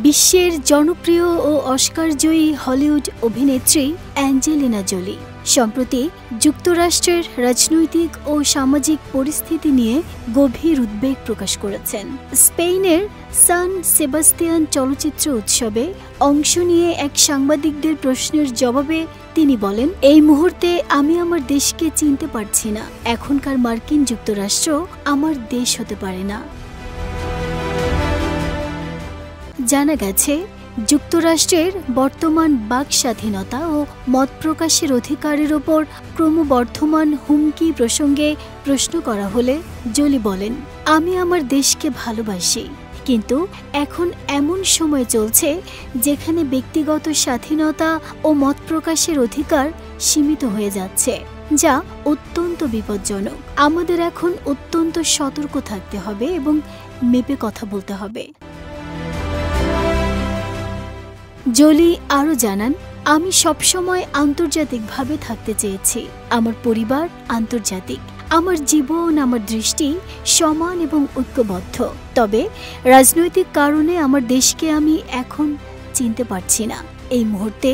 বিশ্বের জনপ্রিয় ও অস্কারজয়ী হলিউড অভিনেত্রী অ্যাঞ্জেলিনা জোলি সম্প্রতি যুক্তরাষ্ট্রের রাজনৈতিক ও সামাজিক পরিস্থিতি নিয়ে গভীর উদ্বেগ প্রকাশ করেছেন। স্পেনের সান সেবাস্তিয়ান চলচ্চিত্র উৎসবে অংশ নিয়ে এক সাংবাদিকদের প্রশ্নের জবাবে তিনি বলেন, এই মুহূর্তে আমি আমার দেশকে চিনতে পারছি না। এখনকার মার্কিন যুক্তরাষ্ট্র আমার দেশ হতে পারে না। জানা গেছে, যুক্তরাষ্ট্রের বর্তমান বাক স্বাধীনতা ও মত প্রকাশের অধিকারের ওপর ক্রমবর্ধমান হুমকি প্রসঙ্গে প্রশ্ন করা হলে জোলি বলেন, আমি আমার দেশকে ভালোবাসি, কিন্তু এখন এমন সময় চলছে যেখানে ব্যক্তিগত স্বাধীনতা ও মত প্রকাশের অধিকার সীমিত হয়ে যাচ্ছে, যা অত্যন্ত বিপজ্জনক। আমাদের এখন অত্যন্ত সতর্ক থাকতে হবে এবং মেপে কথা বলতে হবে। জোলি আরও জানান, আমি সবসময় আন্তর্জাতিকভাবে থাকতে চেয়েছি। আমার পরিবার আন্তর্জাতিক, আমার জীবন, আমার দৃষ্টি সমান এবং ঐক্যবদ্ধ। তবে রাজনৈতিক কারণে আমার দেশকে আমি এখন চিনতে পারছি না। এই মুহূর্তে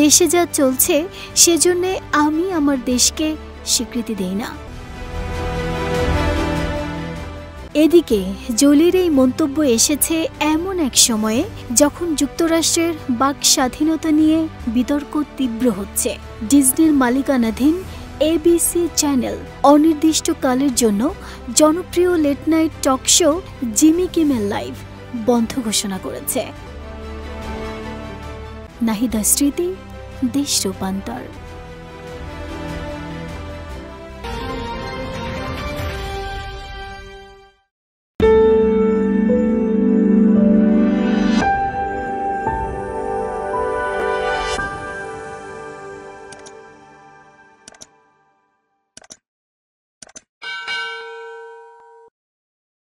দেশে যা চলছে সেজন্য আমি আমার দেশকে স্বীকৃতি দেই না। এদিকে জোলির এই মন্তব্য এসেছে এমন এক সময়ে যখন যুক্তরাষ্ট্রের বাক স্বাধীনতা নিয়ে বিতর্ক তীব্র হচ্ছে। ডিজনির মালিকানাধীন ABC চ্যানেল অনির্দিষ্টকালের জন্য জনপ্রিয় late night talk show Jimmy Kimmel Live বন্ধ ঘোষণা করেছে। নাহিদা স্মৃতি, দেশ রূপান্তর।